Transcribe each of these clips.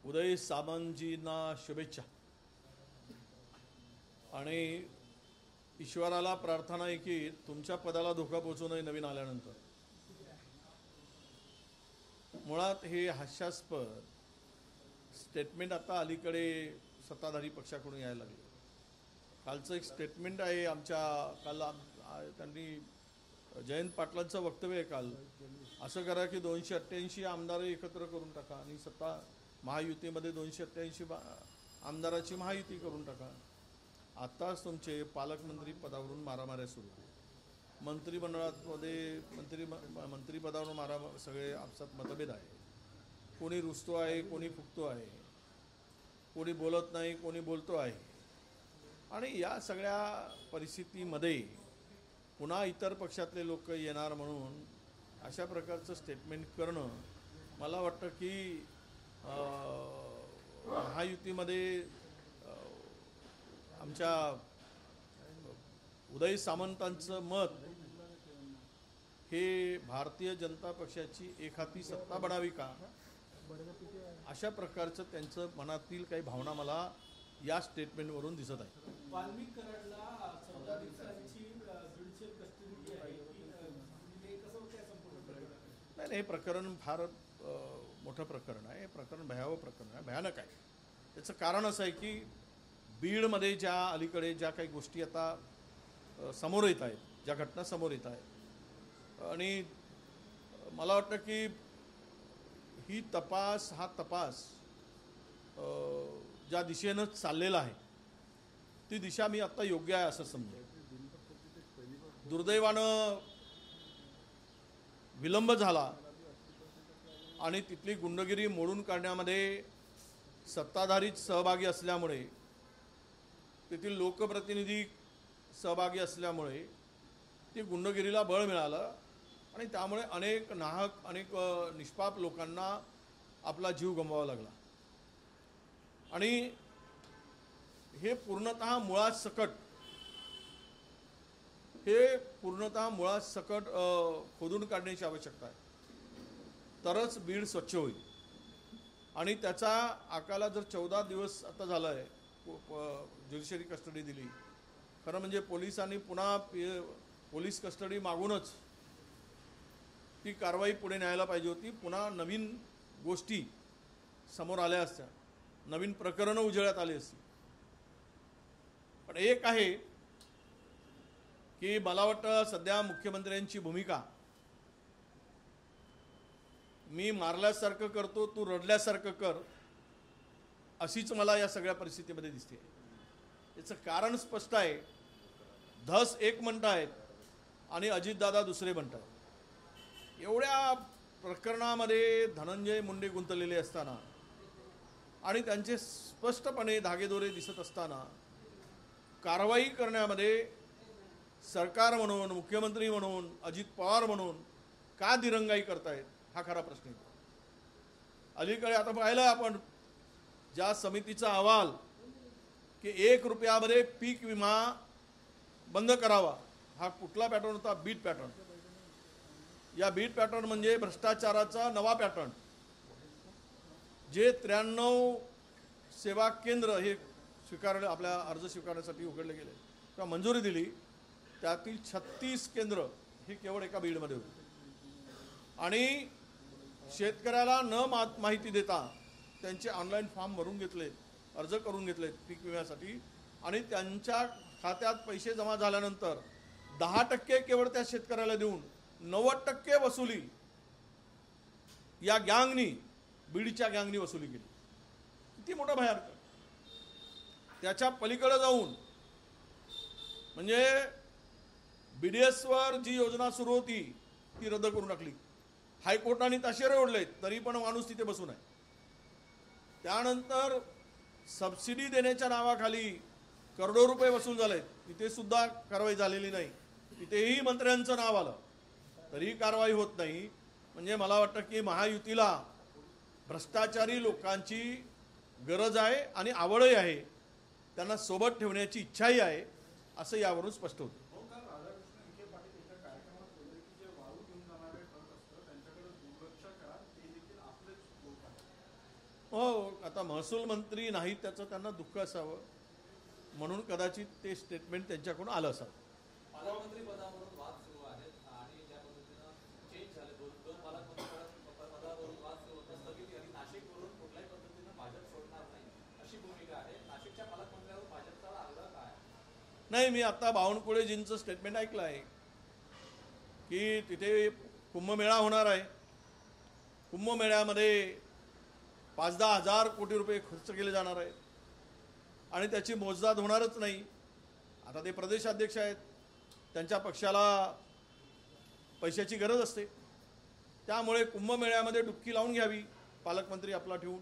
उदय सामंतजींना शुभेच्छा आणि ईश्वराला प्रार्थना आहे की तुमच्या पदाला धोका पोहोचू नये नवीन आल्यानंतर. मुळात हे हास्यास्पद स्टेटमेंट आता अलीकडे सत्ताधारी पक्षाकडून यायला लागले. कालचं एक स्टेटमेंट आहे आमच्या काल त्यांनी जयंत पाटलांचं वक्तव्य आहे काल, असं करा की 288 आमदार एकत्र करून टाका आणि सत्ता महायुतीमध्ये 288 आमदाराची महायुती करून टाका. आत्ताच तुमचे पालकमंत्री पदावरून मारामाऱ्या सुरू, मंत्रिपदावरून सगळे आपसात मतभेद आहे. कोणी रुसतो आहे, कोणी फुकतो आहे, कोणी बोलत नाही, कोणी बोलतो आहे. आणि या सगळ्या परिस्थितीमध्ये पुन्हा इतर पक्षातले लोक येणार म्हणून अशा प्रकारचं स्टेटमेंट करणं, मला वाटतं की महायुतीमध्ये आमच्या उदय सामंतांचं मत हे भारतीय जनता पक्षाची एकहाती सत्ता बनावी का, अशा प्रकारचं त्यांचं मनातील काही भावना मला या स्टेटमेंटवरून दिसत आहे. वाल्मिक कराडला 14 दिवसांची ज्युडिशियल कस्टडी आहे, नाही, हे प्रकरण फार मोठं प्रकरण आहे. हे प्रकरण भयावह प्रकरण आहे, भयानक आहे. त्याचं कारण असं आहे की बीडमध्ये ज्या अलीकडे ज्या काही गोष्टी आता समोर येत आहेत, ज्या घटना समोर येत आहेत, आणि मला वाटतं की हा तपास ज्या दिशेनं चाललेला आहे ती दिशा मी आत्ता योग्य आहे असं समजतो. दुर्दैवानं विलंब झाला आणि तिथली गुंडगिरी मोडून काढण्यामध्ये सत्ताधारीच सहभागी असल्यामुळे, तेथील लोकप्रतिनिधी सहभागी असल्यामुळे ती गुंडगिरीला बळ मिळालं आणि त्यामुळे अनेक निष्पाप लोकांना आपला जीव गमवावा लागला. आणि हे पूर्णतः मुळात सकट खोदून काढण्याची आवश्यकता आहे, तरच बीड स्वच्छ होईल. आणि त्याचा आकाला जर 14 दिवस आता झाला आहे, ज्युडिशरी कस्टडी दिली, खरं म्हणजे पोलिसांनी पुन्हा पोलीस कस्टडी मागूनच ती कारवाई पुढे न्यायला पाहिजे होती. पुन्हा नवीन गोष्टी समोर आल्या असत्या, नवीन प्रकरणं उजेडात आली असती. पण एक आहे की मला वाटतं सध्या मुख्यमंत्र्यांची भूमिका, मी मारल्यासारखं करतो, तू रडल्यासारखं कर, अशीच मला या सगळ्या परिस्थितीमध्ये दिसते. याचं कारण स्पष्ट आहे. धस एक म्हणतायत आणि अजितदादा दुसरे म्हणतात. एवढ्या प्रकरणामध्ये धनंजय मुंडे गुंतलेले असताना आणि त्यांचे स्पष्टपणे धागेदोरे दिसत असताना कारवाई करण्यामध्ये सरकार म्हणून, मुख्यमंत्री म्हणून, अजित पवार म्हणून का दिरंगाई करतायत, हा खरा प्रश्न येतो. अलीकडे आता पाहिलं आपण ज्या समितीचा अहवाल की 1 रुपयामध्ये पीक विमा बंद करावा, हा कुठला पॅटर्न होता? Beat pattern. या बीट पॅटर्न म्हणजे भ्रष्टाचाराचा नवा पॅटर्न. जे 93 सेवा केंद्र हे आपल्या अर्ज स्वीकारण्यासाठी उघडले गेले किंवा मंजुरी दिली, त्यातील 36 केंद्र हे केवळ एका बीडमध्ये होते. आणि शेतकऱ्याला न माहिती देता त्यांचे ऑनलाईन फॉर्म भरून घेतले, अर्ज करून घेतले पीक विम्यासाठी, आणि त्यांच्या खात्यात पैसे जमा झाल्यानंतर 10% केवळ त्या शेतकऱ्याला देऊन 90% वसुली या बीडच्या गँगनी वसुली केली. किती मोठं भयानक. त्याच्या पलीकडे जाऊन म्हणजे BDSवर जी योजना सुरू होती ती रद्द करून टाकली. हायकोर्टाने ताशेरे ओढले तरी पण माणूस तिथे बसून आहे. त्यानंतर सबसिडी देण्याच्या नावाखाली करोडो रुपये वसूल झाले, तिथे सुद्धा कारवाई झालेली नाही. तिथेही मंत्र्यांचं नाव आलं तरी कारवाई होत नाही. म्हणजे मला वाटतं की महायुतीला भ्रष्टाचारी लोकांची गरज आहे आणि आवडही आहे, त्यांना सोबत ठेवण्याची इच्छाही आहे, असं यावरून स्पष्ट होतं. हो, आता महसूल मंत्री नाही त्याचं त्यांना दुःख असावं म्हणून कदाचित ते स्टेटमेंट त्यांच्याकडून आलं असावं. पालकमंत्री पदावरून वाद सुरू आहेत आणि ज्या पद्धतीनं चेंज झाले दोन पालकमंत्री पदावरून वाद सुरू होता स्थगिती आणि नाशिकवरून कुठल्याही पद्धतीनं भाजप सोडणार नाही अशी भूमिका आहे. नाशिकच्या पालकमंत्र्यावर भाजपचा आग्रह काय? नाही, मी आता बावनकुळेजींचं स्टेटमेंट ऐकलं आहे की तिथे कुंभमेळा होणार आहे. कुंभमेळ्यामध्ये 5-10 हजार कोटी रुपये खर्च केले जाणार आहेत आणि त्याची मोजदाद होणारच नाही. आता ते प्रदेशाध्यक्ष आहेत, त्यांच्या पक्षाला पैशाची गरज असते, त्यामुळे कुंभमेळ्यामध्ये डुबकी लावून घ्यावी पालकमंत्री आपला ठेवून.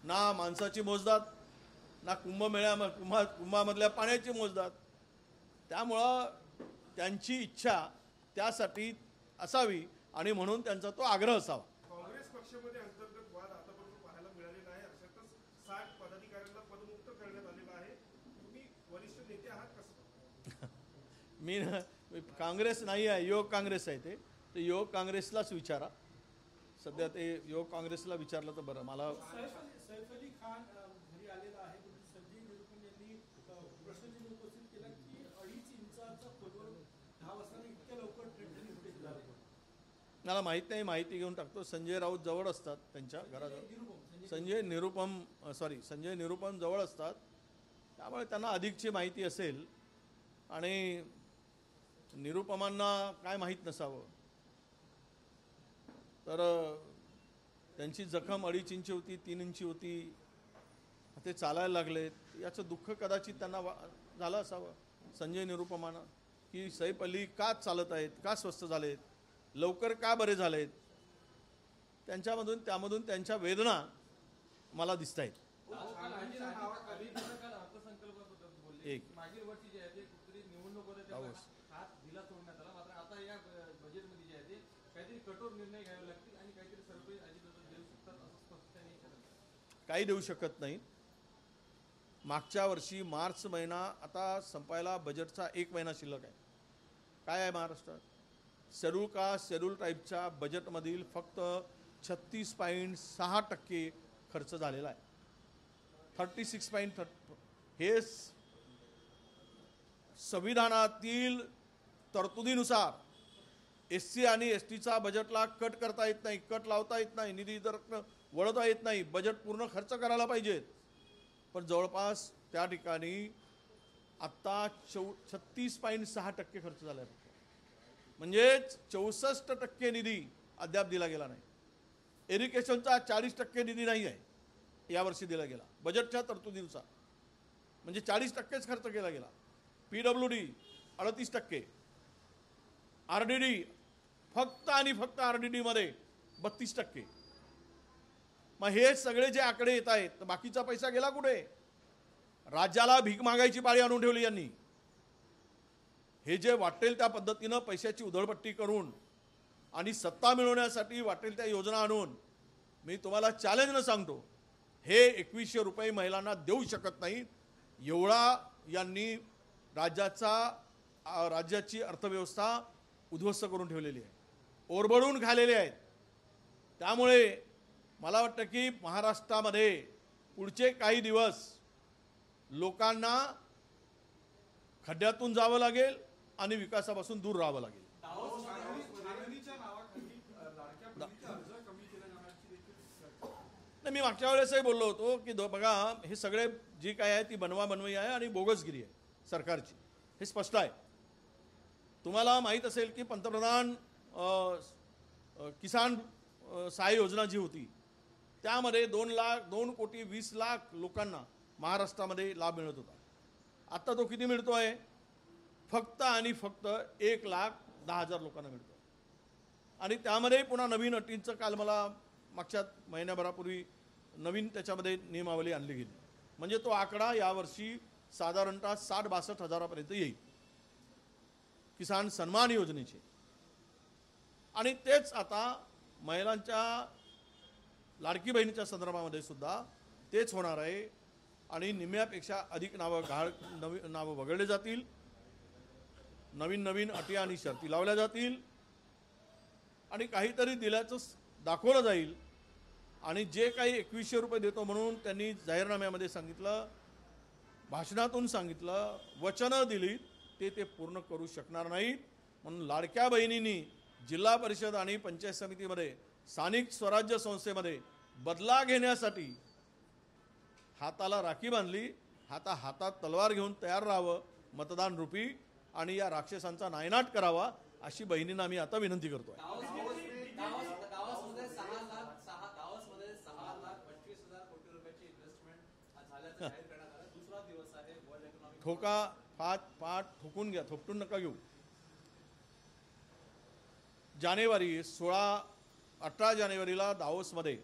ना माणसाची मोजदाद, ना कुंभामधल्या पाण्याची मोजदाद. त्यामुळं त्यांची इच्छा त्यासाठी असावी आणि म्हणून त्यांचा तो आग्रह असावा. काँग्रेस पक्षामध्ये अंतर्गत वाद आतापर्यंत पाहायला मिळालेला आहे. अर्थातच 60 पदाधिकाऱ्यांना पदमुक्त करण्यात आलेलं आहे. तुम्ही वरिष्ठ नेते आहात कसं? मी काँग्रेस नाही आहे, युवक काँग्रेस आहे. ते युवक काँग्रेसलाच विचारा. सध्या ते युवक काँग्रेसला विचारलं तर बरं. मला सैफ अली खान घरी आलेला आहे. संजय निरुपम यांनी प्रश्न उपस्थित केला की 2.5 इंचाचा खोलवर 10 वाजता इतक्या लवकर ट्रेन पुढे गेला. मला माहीत नाही, माहिती घेऊन टाकतो. संजय राऊत जवळ असतात त्यांच्या घराजवळ. संजय निरुपम जवळ असतात, त्यामुळे त्यांना अधिकची माहिती असेल. आणि निरुपमांना काय माहीत नसावं तर त्यांची जखम 2.5 इंची होती, 3 इंची होती, ते चालायला लागलेत, याचं दुःख कदाचित त्यांना झालं असावं संजय निरुपमांना की सैफ अली का चालत आहेत, का स्वस्थ झालेत, लवकर का बरे झालेत. त्यामधून त्यांच्या वेदना मला दिसत आहेत. एक मागील वर्षी जे आहे ते कुठेतरी निवडणुकीमध्ये हात दिला सोडण्यात आला, मात्र आता या बजेटमध्ये जे आहे ते काहीतरी कठोर निर्णय घ्यावे लागतील आणि काहीतरी सरप्राईज अजितदादा देऊ शकतात असं स्पष्ट त्यांनी केलं. काही देऊ शकत नाही. मागच्या वर्षी मार्च महिना आता संपायला बजेटचा 1 महिना शिल्लक आहे. काय आहे महाराष्ट्रात? शेड्यूल कास्ट शेड्यूल ट्राईबच्या बजेटमधील फक्त 36.6% खर्च झालेला आहे. 36.3 हे संविधानातील तरतुदीनुसार SC आणि STचा बजेटला कट करता येत नाही, कट लावता येत नाही, निधी दर वळवता येत नाही. बजेट पूर्ण खर्च करायला पाहिजेत. पण जवळपास त्या ठिकाणी आत्ता 36.6% खर्च झाला आहे. म्हणजेच 64% निधी अद्याप दिला गेला नाही. एज्युकेशनचा 40% निधी नाही आहे यावर्षी दिला गेला बजेटच्या तरतुदीनुसार, म्हणजे 40%च खर्च केला गेला. PWD 38%, RDD फक्त आणि फक्त RDD मध्ये 32%. मग हे सगळे जे आकडे येत आहेत तर बाकीचा पैसा गेला कुठे? राज्याला भीक मागायची पाळी आणून ठेवली यांनी. हे जे वाटेल त्या पद्धतीनं पैशाची उधळपट्टी करून आणि सत्ता मिळवण्यासाठी वाटेल त्या योजना आणून, मी तुम्हाला चॅलेंजनं सांगतो, हे 2100 रुपये महिलांना देऊ शकत नाहीत. एवढा यांनी राज्याची अर्थव्यवस्था उद्ध्वस्त करून ठेवलेली आहे, ओरबडून खाल्लेले आहेत. त्यामुळे मला वाटतं की महाराष्ट्रामध्ये पुढचे काही दिवस लोकांना खड्ड्यातून जावं लागेल आणि विकासापासून दूर राहावं लागेल. नाही, मी मागच्या वेळेसही बोललो होतो की बघा, हे सगळे जी काय आहे ती बनवाबनवी आहे आणि बोगसगिरी आहे सरकारची, हे स्पष्ट आहे. तुम्हाला माहीत असेल की पंतप्रधान किसान सहाय्य योजना जी होती त्यामध्ये 2,20,00,000 लोकांना महाराष्ट्रामध्ये लाभ मिळत होता. आत्ता तो किती मिळतो आहे? फक्त आणि फक्त 1,10,000 लोकांना मिळतो. आणि त्यामध्ये पुन्हा नवीन अटींचं काल मला मागच्या महिन्याभरापूर्वी नवीन त्याच्यामध्ये नियमावली आणली गेली. म्हणजे तो आकडा यावर्षी साधारणतः 60-62 हजारापर्यंत येईल किसान सन्मान योजनेचे. आणि तेच आता महिलांच्या लाडकी बहिणीच्या संदर्भामध्ये सुद्धा तेच होणार आहे. आणि निम्म्यापेक्षा अधिक नावं वगळले जातील, नवीन अटी आणि शर्ती लावल्या जातील आणि काहीतरी दिल्याचं दाखवलं जाईल आणि जे काही 2100 रुपये देतो म्हणून त्यांनी जाहीरनाम्यामध्ये सांगितलं, भाषणातून सांगितलं, वचनं दिली, ते पूर्ण करू शकणार नाहीत. म्हणून लाडक्या बहिणींनी जिल्हा परिषद आणि पंचायत समितीमध्ये, स्थानिक स्वराज्य संस्थेमध्ये बदला घेण्यासाठी हाताला राखी बांधली, हातात तलवार घेऊन तयार राहावं मतदान रूपी, आणि या राक्षसांचा नायनाट करावा अशी बहिणींना आम्ही आता विनंती करतोय. दावोसमध्ये 6,25,000 कोटी रुपयाची इन्व्हेस्टमेंट झाल्याचं जाहीर करण्यात आलं. दुसरा दिवस आहे वर्ल्ड इकॉनॉमिक ठोका पाठ ठोकून घ्या, थोपटून नका घेऊ. जानेवारी 18 जानेवारीला दावोसमध्ये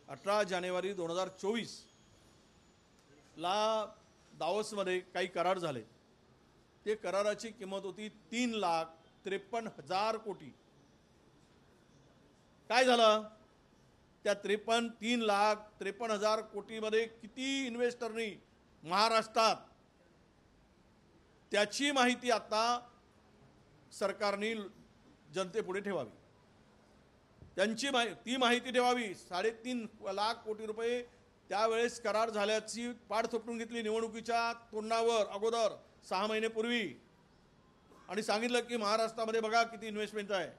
18 जानेवारी 2024 ला दावोसमध्ये काही करार झाले. ते कराराची किंमत होती 3,53,000 कोटी. काय झालं? त्या 3,53,000 कोटीमध्ये किती इन्व्हेस्टरनी महाराष्ट्रात, त्याची माहिती आता सरकारने जनतेपुढे ठेवावी. ती माहिती ठेवावी. 3.5 लाख कोटी रुपये त्यावेळेस करार झाल्याची पाठ थोपटून घेतली निवडणुकीच्या तोंडावर अगोदर 6 महिन्यापूर्वी, आणि सांगितलं की महाराष्ट्रामध्ये बघा किती इन्व्हेस्टमेंट आहे.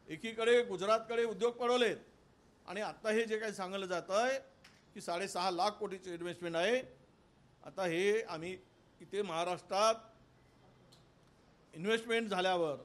एकीकडे गुजरातकडे उद्योग पडवलेत, आणि आता हे जे काही सांगितलं जात आहे की 6.5 लाख कोटीचे इन्व्हेस्टमेंट आहे. आता हे आम्ही इथे महाराष्ट्रात इन्व्हेस्टमेंट झाल्यावर,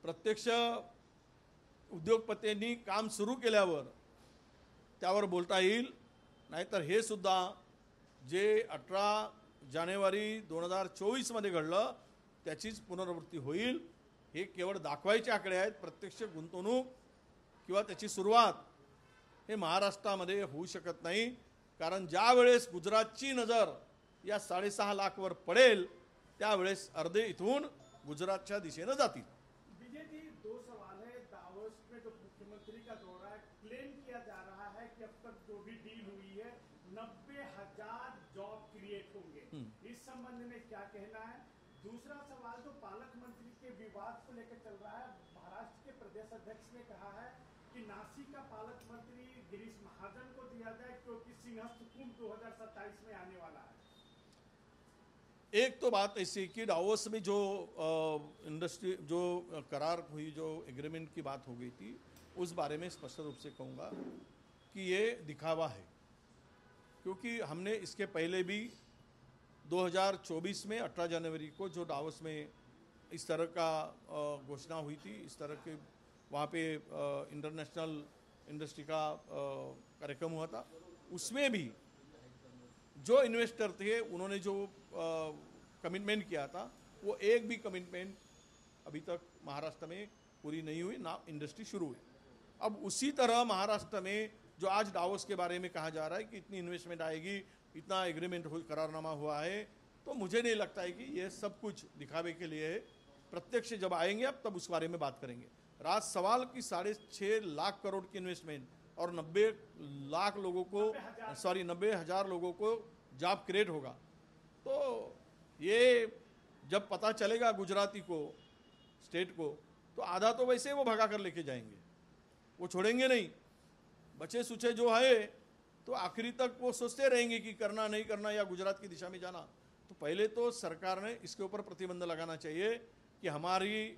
प्रत्यक्ष उद्योगपतींनी काम सुरू केल्यावर त्यावर बोलता येईल. नाहीतर हे सुद्धा जे 18 जानेवारी 2024 मध्ये घडलं त्याचीच पुनरावृत्ती होईल. हे केवळ दाखवायचे आकडे आहेत. प्रत्यक्ष गुंतवणूक किंवा त्याची सुरुवात हे महाराष्ट्रामध्ये होऊ शकत नाही. कारण ज्या वेळेस गुजरातची नजर या 6.5 लाखवर पडेल त्यावेळेस अर्धे इथून गुजरातच्या दिशेनं जातील. विजय जी, 2 सवाल है. दावोस में जो मुख्यमंत्री का दौरा है, क्लेम किया जा रहा है कि अब तक जो भी डील हुई है 90,000 जॉब क्रिएट होंगे. इस संबंध में क्या कहना है? दूसरा सवाल जो पालक मंत्री के विवाद को लेकर चल रहा है, महाराष्ट्र के प्रदेश अध्यक्ष ने कहा है कि नासिक का पालक मंत्री गिरीश महाजन को दिया जाए क्योंकि सिंहस्थ कुंभ 2027 में आने वाला है. एक तो बात ऐसी कि डावोस में जो करार हुई, जो एग्रीमेंट की बात हो गई थी, उस बारे में स्पष्ट रूप से कहूँगा कि ये दिखावा है. क्योंकि हमने इसके पहले भी 2024 में 18 जनवरी को जो डावोस में इस तरह का घोषणा हुई थी, इस तरह के वहाँ पे इंटरनेशनल इंडस्ट्री का कार्यक्रम हुआ था, उसमें भी जो इन्वेस्टर थे उन्होंने जो कमिटमेंट किया था वो एक भी कमिटमेंट अभी तक महाराष्ट्र में पूरी नहीं हुई, ना इंडस्ट्री शुरू हुई. अब उसी तरह महाराष्ट्र में जो आज डावोस के बारे में कहा जा रहा है कि इतनी इन्वेस्टमेंट आएगी, इतना एग्रीमेंट करारनामा हुआ है, तो मुझे नहीं लगता है कि ये सब कुछ दिखावे के लिए है. प्रत्यक्ष जब आएंगे अब तब उस बारे में बात करेंगे. राज सवाल की 6.5 लाख करोड़ की इन्वेस्टमेंट और 90,000 लोगों को जॉब क्रिएट होगा, तो ये जब पता चलेगा गुजराती को, स्टेट को, तो आधा तो वैसे वो भगा कर लेके जाएंगे, वो छोड़ेंगे नहीं. बचे सुचे जो है तो आखिरी तक वो सोचते रहेंगे कि करना नहीं करना या गुजरात की दिशा में जाना. तो पहले तो सरकार ने इसके ऊपर प्रतिबंध लगाना चाहिए कि हमारे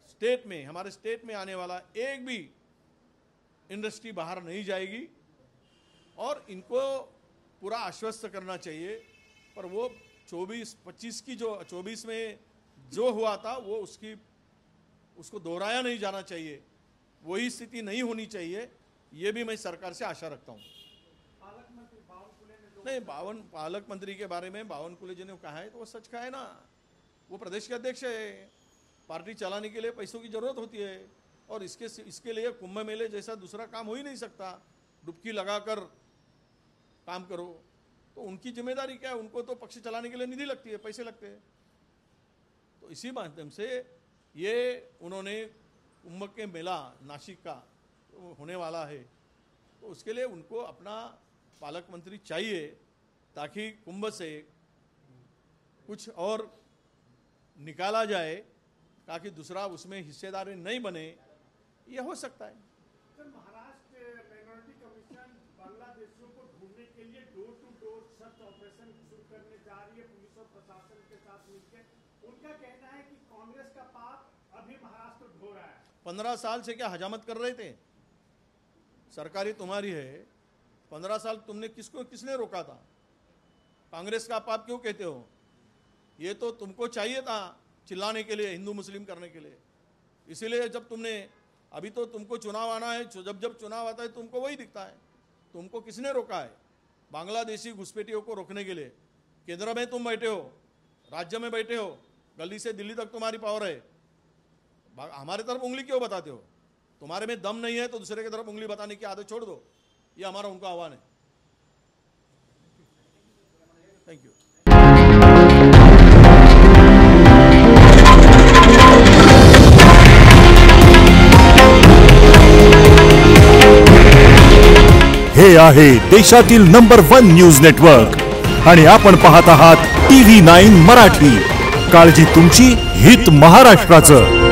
स्टेट में आने वाला एक भी इंडस्ट्री बाहर नहीं जाएगी, और इनको पूरा आश्वस्त करना चाहिए. पर वो 24-25 की जो 24 में जो हुआ था वो उसको दोहराया नहीं जाना चाहिए. वही स्थिति नहीं होनी चाहिए, ये भी मैं सरकार से आशा रखता हूँ. पालक मंत्री बावनकुले ने जो नहीं, पालक मंत्री के बारे में बावनकुले जी ने कहा है तो वो सच का है ना. वो प्रदेश के अध्यक्ष है. पार्टी चलाने के लिए पैसों की जरूरत होती है, और इसके लिए कुंभ मेले जैसा दूसरा काम हो ही नहीं सकता. डुबकी लगाकर काम करो, तो उनकी जिम्मेदारी क्या है? उनको तो पक्ष चलाने के लिए निधि लगती है, पैसे लगते हैं. तो इसी माध्यम से ये उन्होंने कुंभ के मेला नासिक का होने वाला है, तो उसके लिए उनको अपना पालक मंत्री चाहिए, ताकि कुंभ से कुछ और निकाला जाए, ताकि दूसरा उसमें हिस्सेदारी नहीं बने. ये हो सकता है. सर, महाराष्ट्र माइनॉरिटी करने जा रही है पुलिस और प्रशासन के साथ मिलकर। उनका कहना है कि कांग्रेस का पाप अभी महाराष्ट्र ढो रहा है। 15 साल से क्या हजामत कर रहे थे? सरकारी तुम्हारी है, 15 साल तुमने किसने रोका था? कांग्रेस का पाप क्यों कहते हो? ये तो तुमको चाहिए था चिल्लाने के लिए, हिंदू मुस्लिम करने के लिए। इसीलिए जब तुमने, अभी तो तुमको चुनाव आना है, जब चुनाव आता है तुमको वही दिखता है। तुमको किसने रोका है? बांग्लादेशी घुसपैठियों को रोकने के लिए केंद्र में तुम बैठे हो, राज्य में बैठे हो, गली से दिल्ली तक तुम्हारी पावर है। हमारे तरफ उंगली क्यों बताते हो? तुम्हारे में दम नहीं है तो दूसरे की तरफ उंगली बताने की आदत छोड़ दो। ये हमारा उनका आह्वान है। Thank you. हे आहे देशातील नंबर 1 न्यूज नेटवर्क आणि आपण पाहत आहात TV9 मराठी। काळजी तुमची, हित महाराष्ट्राचं।